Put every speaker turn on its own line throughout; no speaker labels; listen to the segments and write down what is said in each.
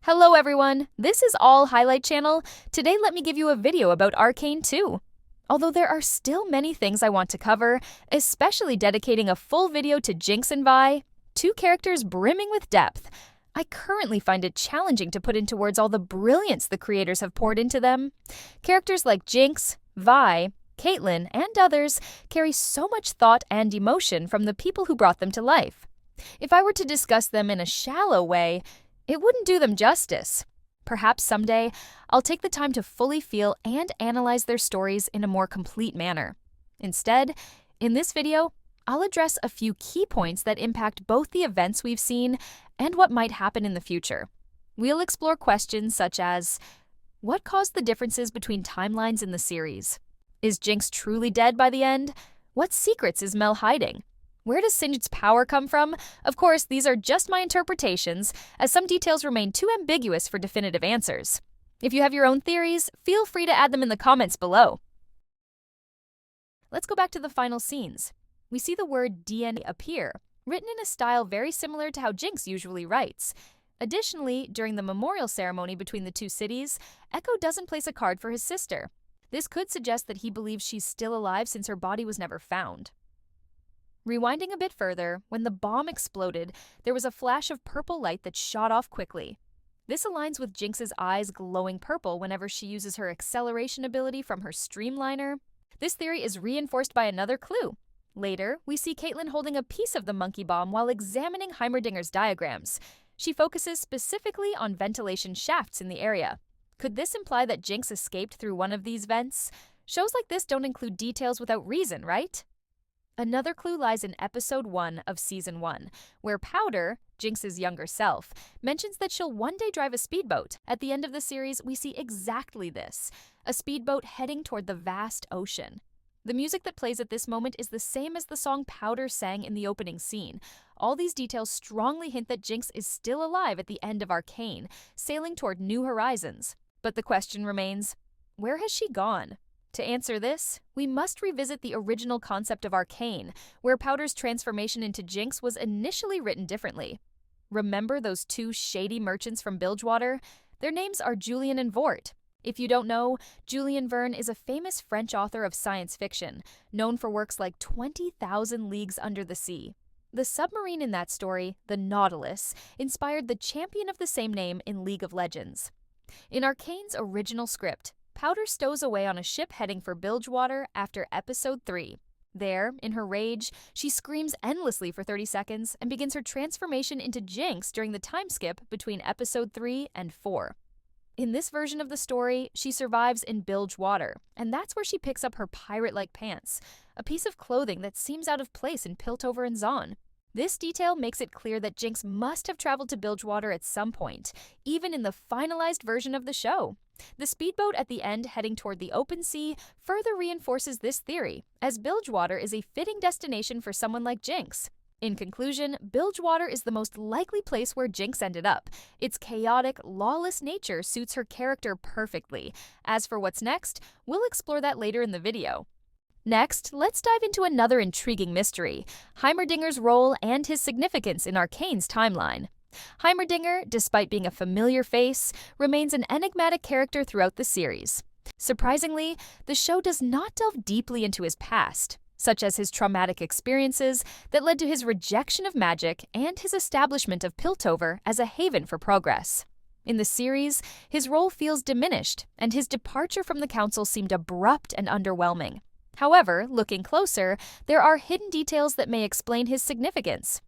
Hello everyone, this is All Highlight Channel. Today let me give you a video about Arcane 2. Although there are still many things I want to cover, especially dedicating a full video to Jinx and Vi, two characters brimming with depth, I currently find it challenging to put into words all the brilliance the creators have poured into them. Characters like Jinx, Vi, Caitlyn, and others carry so much thought and emotion from the people who brought them to life. If I were to discuss them in a shallow way, it wouldn't do them justice. Perhaps someday, I'll take the time to fully feel and analyze their stories in a more complete manner. Instead, in this video, I'll address a few key points that impact both the events we've seen and what might happen in the future. We'll explore questions such as, what caused the differences between timelines in the series? Is Jinx truly dead by the end? What secrets is Mel hiding? Where does Singe's power come from? Of course, these are just my interpretations, as some details remain too ambiguous for definitive answers. If you have your own theories, feel free to add them in the comments below. Let's go back to the final scenes. We see the word DNA appear, written in a style very similar to how Jinx usually writes. Additionally, during the memorial ceremony between the two cities, Echo doesn't place a card for his sister. This could suggest that he believes she's still alive since her body was never found. Rewinding a bit further, when the bomb exploded, there was a flash of purple light that shot off quickly. This aligns with Jinx's eyes glowing purple whenever she uses her acceleration ability from her streamliner. This theory is reinforced by another clue. Later, we see Caitlyn holding a piece of the monkey bomb while examining Heimerdinger's diagrams. She focuses specifically on ventilation shafts in the area. Could this imply that Jinx escaped through one of these vents? Shows like this don't include details without reason, right? Another clue lies in episode 1 of season 1, where Powder, Jinx's younger self, mentions that she'll one day drive a speedboat. At the end of the series, we see exactly this, a speedboat heading toward the vast ocean. The music that plays at this moment is the same as the song Powder sang in the opening scene. All these details strongly hint that Jinx is still alive at the end of Arcane, sailing toward new horizons. But the question remains, where has she gone? To answer this, we must revisit the original concept of Arcane, where Powder's transformation into Jinx was initially written differently. Remember those two shady merchants from Bilgewater? Their names are Julien and Vort. If you don't know, Julien Verne is a famous French author of science fiction, known for works like 20,000 Leagues Under the Sea. The submarine in that story, the Nautilus, inspired the champion of the same name in League of Legends. In Arcane's original script, Powder stows away on a ship heading for Bilgewater after episode 3. There, in her rage, she screams endlessly for 30 seconds and begins her transformation into Jinx during the time skip between episode 3 and 4. In this version of the story, she survives in Bilgewater, and that's where she picks up her pirate-like pants, a piece of clothing that seems out of place in Piltover and Zaun. This detail makes it clear that Jinx must have traveled to Bilgewater at some point, even in the finalized version of the show. The speedboat at the end heading toward the open sea further reinforces this theory, as Bilgewater is a fitting destination for someone like Jinx. In conclusion, Bilgewater is the most likely place where Jinx ended up. Its chaotic, lawless nature suits her character perfectly. As for what's next, we'll explore that later in the video. Next, let's dive into another intriguing mystery, Heimerdinger's role and his significance in Arcane's timeline. Heimerdinger, despite being a familiar face, remains an enigmatic character throughout the series. Surprisingly, the show does not delve deeply into his past, such as his traumatic experiences that led to his rejection of magic and his establishment of Piltover as a haven for progress. In the series, his role feels diminished, and his departure from the council seemed abrupt and underwhelming. However, looking closer, there are hidden details that may explain his significance.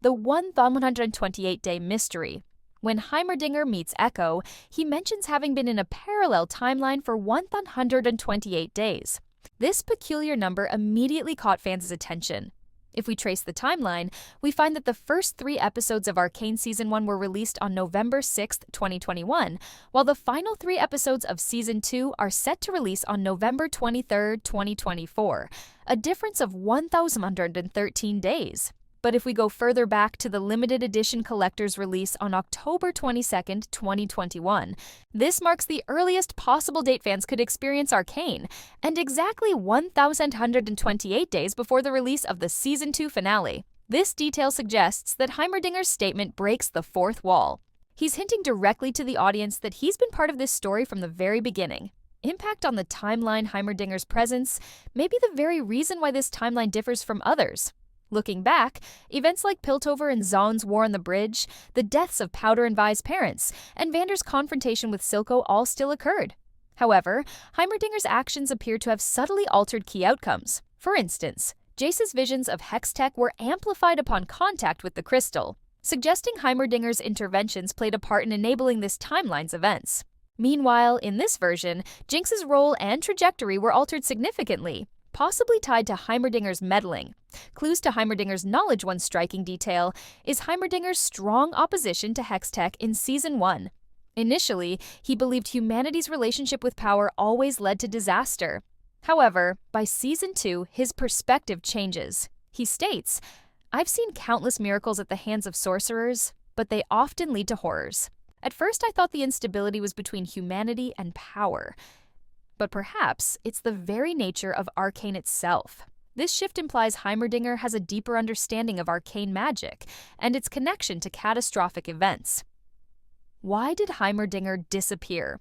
The 1,128-day mystery. When Heimerdinger meets Echo, he mentions having been in a parallel timeline for 1,128 days. This peculiar number immediately caught fans' attention. If we trace the timeline, we find that the first 3 episodes of Arcane Season 1 were released on November 6, 2021, while the final 3 episodes of Season 2 are set to release on November 23, 2024, a difference of 1,113 days. But if we go further back to the limited edition collector's release on October 22, 2021, this marks the earliest possible date fans could experience Arcane, and exactly 1,128 days before the release of the Season 2 finale. This detail suggests that Heimerdinger's statement breaks the fourth wall. He's hinting directly to the audience that he's been part of this story from the very beginning. Impact on the timeline Heimerdinger's presence may be the very reason why this timeline differs from others. Looking back, events like Piltover and Zaun's war on the bridge, the deaths of Powder and Vi's parents, and Vander's confrontation with Silco all still occurred. However, Heimerdinger's actions appear to have subtly altered key outcomes. For instance, Jace's visions of Hextech were amplified upon contact with the crystal, suggesting Heimerdinger's interventions played a part in enabling this timeline's events. Meanwhile, in this version, Jinx's role and trajectory were altered significantly, possibly tied to Heimerdinger's meddling. Clues to Heimerdinger's knowledge. One striking detail is Heimerdinger's strong opposition to Hextech in Season 1. Initially, he believed humanity's relationship with power always led to disaster. However, by Season 2, his perspective changes. He states, "I've seen countless miracles at the hands of sorcerers, but they often lead to horrors. At first I thought the instability was between humanity and power. But perhaps it's the very nature of Arcane itself." This shift implies Heimerdinger has a deeper understanding of arcane magic and its connection to catastrophic events. Why did Heimerdinger disappear?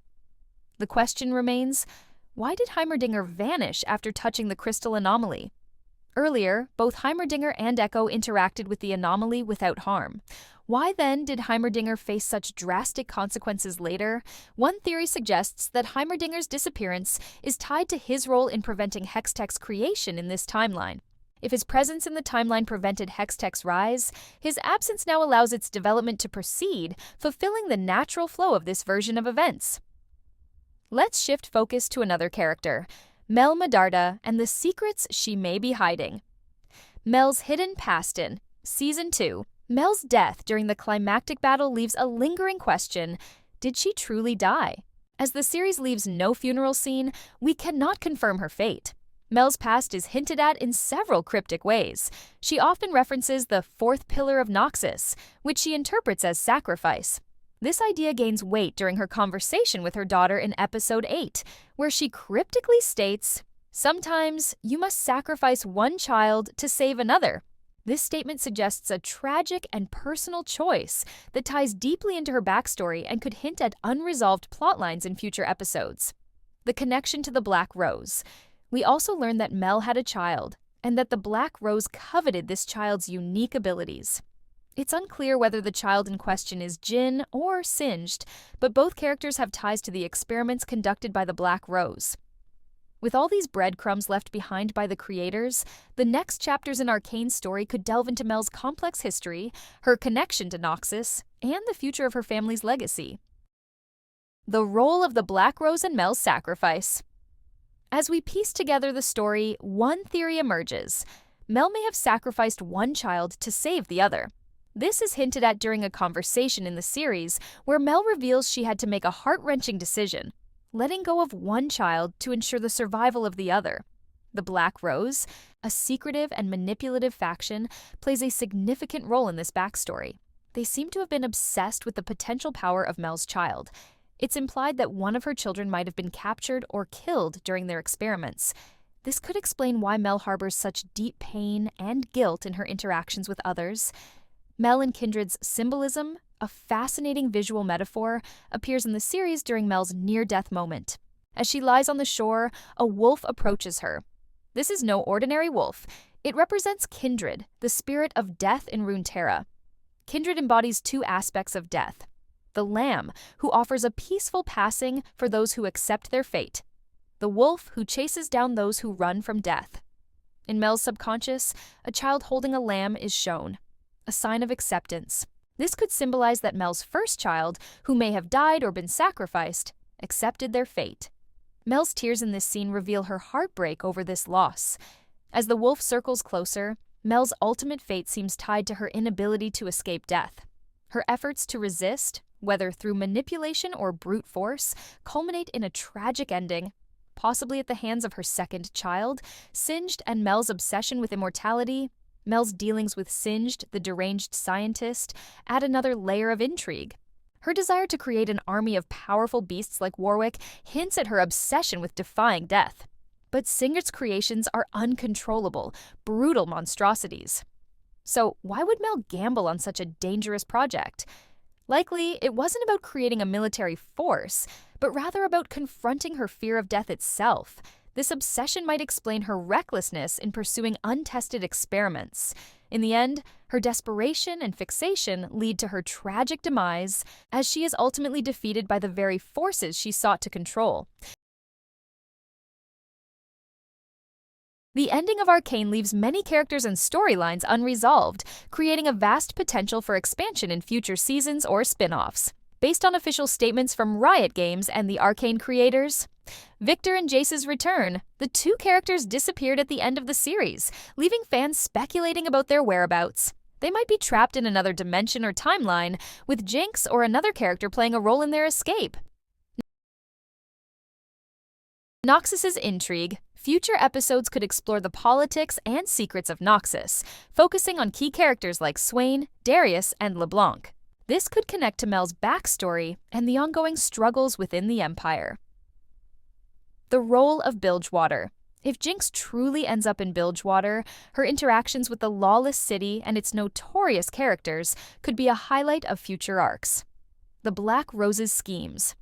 The question remains, why did Heimerdinger vanish after touching the crystal anomaly? Earlier, both Heimerdinger and Echo interacted with the anomaly without harm. Why then did Heimerdinger face such drastic consequences later? One theory suggests that Heimerdinger's disappearance is tied to his role in preventing Hextech's creation in this timeline. If his presence in the timeline prevented Hextech's rise, his absence now allows its development to proceed, fulfilling the natural flow of this version of events. Let's shift focus to another character, Mel Medarda, and the secrets she may be hiding. Mel's hidden past in Season 2. Mel's death during the climactic battle leaves a lingering question: did she truly die? As the series leaves no funeral scene, we cannot confirm her fate. Mel's past is hinted at in several cryptic ways. She often references the fourth pillar of Noxus, which she interprets as sacrifice. This idea gains weight during her conversation with her daughter in Episode 8, where she cryptically states, "Sometimes you must sacrifice one child to save another." This statement suggests a tragic and personal choice that ties deeply into her backstory and could hint at unresolved plotlines in future episodes. The connection to the Black Rose. We also learn that Mel had a child, and that the Black Rose coveted this child's unique abilities. It's unclear whether the child in question is Jinn or Singed, but both characters have ties to the experiments conducted by the Black Rose. With all these breadcrumbs left behind by the creators, the next chapters in Arcane's story could delve into Mel's complex history, her connection to Noxus, and the future of her family's legacy. The role of the Black Rose in Mel's sacrifice. As we piece together the story, one theory emerges. Mel may have sacrificed one child to save the other. This is hinted at during a conversation in the series where Mel reveals she had to make a heart-wrenching decision, letting go of one child to ensure the survival of the other. The Black Rose, a secretive and manipulative faction, plays a significant role in this backstory. They seem to have been obsessed with the potential power of Mel's child. It's implied that one of her children might have been captured or killed during their experiments. This could explain why Mel harbors such deep pain and guilt in her interactions with others. Mel and Kindred's symbolism, a fascinating visual metaphor, appears in the series during Mel's near-death moment. As she lies on the shore, a wolf approaches her. This is no ordinary wolf. It represents Kindred, the spirit of death in Runeterra. Kindred embodies two aspects of death: the lamb, who offers a peaceful passing for those who accept their fate; the wolf, who chases down those who run from death. In Mel's subconscious, a child holding a lamb is shown, a sign of acceptance. This could symbolize that Mel's first child, who may have died or been sacrificed, accepted their fate. Mel's tears in this scene reveal her heartbreak over this loss. As the wolf circles closer, Mel's ultimate fate seems tied to her inability to escape death. Her efforts to resist, whether through manipulation or brute force, culminate in a tragic ending, possibly at the hands of her second child. Singed and Mel's obsession with immortality, Mel's dealings with Singed, the deranged scientist, add another layer of intrigue. Her desire to create an army of powerful beasts like Warwick hints at her obsession with defying death. But Singed's creations are uncontrollable, brutal monstrosities. So why would Mel gamble on such a dangerous project? Likely, it wasn't about creating a military force, but rather about confronting her fear of death itself. This obsession might explain her recklessness in pursuing untested experiments. In the end, her desperation and fixation lead to her tragic demise, as she is ultimately defeated by the very forces she sought to control. The ending of Arcane leaves many characters and storylines unresolved, creating a vast potential for expansion in future seasons or spin-offs. Based on official statements from Riot Games and the Arcane creators, Victor and Jace's return, the two characters disappeared at the end of the series, leaving fans speculating about their whereabouts. They might be trapped in another dimension or timeline, with Jinx or another character playing a role in their escape. Noxus's intrigue. Future episodes could explore the politics and secrets of Noxus, focusing on key characters like Swain, Darius, and LeBlanc. This could connect to Mel's backstory and the ongoing struggles within the Empire. The role of Bilgewater. If Jinx truly ends up in Bilgewater, her interactions with the lawless city and its notorious characters could be a highlight of future arcs. The Black Rose's schemes.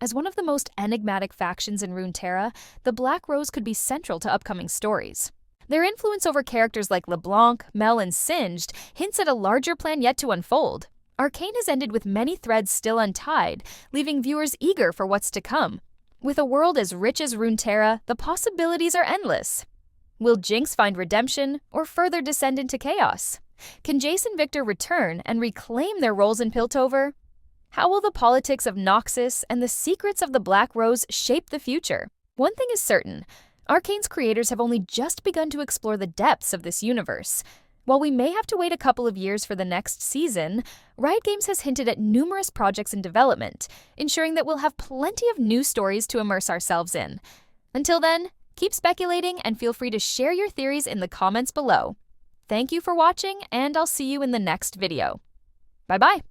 As one of the most enigmatic factions in Runeterra, the Black Rose could be central to upcoming stories. Their influence over characters like LeBlanc, Mel, and Singed hints at a larger plan yet to unfold. Arcane has ended with many threads still untied, leaving viewers eager for what's to come. With a world as rich as Runeterra, the possibilities are endless. Will Jinx find redemption or further descend into chaos? Can Jace and Victor return and reclaim their roles in Piltover? How will the politics of Noxus and the secrets of the Black Rose shape the future? One thing is certain, Arcane's creators have only just begun to explore the depths of this universe. While we may have to wait a couple of years for the next season, Riot Games has hinted at numerous projects in development, ensuring that we'll have plenty of new stories to immerse ourselves in. Until then, keep speculating and feel free to share your theories in the comments below. Thank you for watching, and I'll see you in the next video. Bye-bye!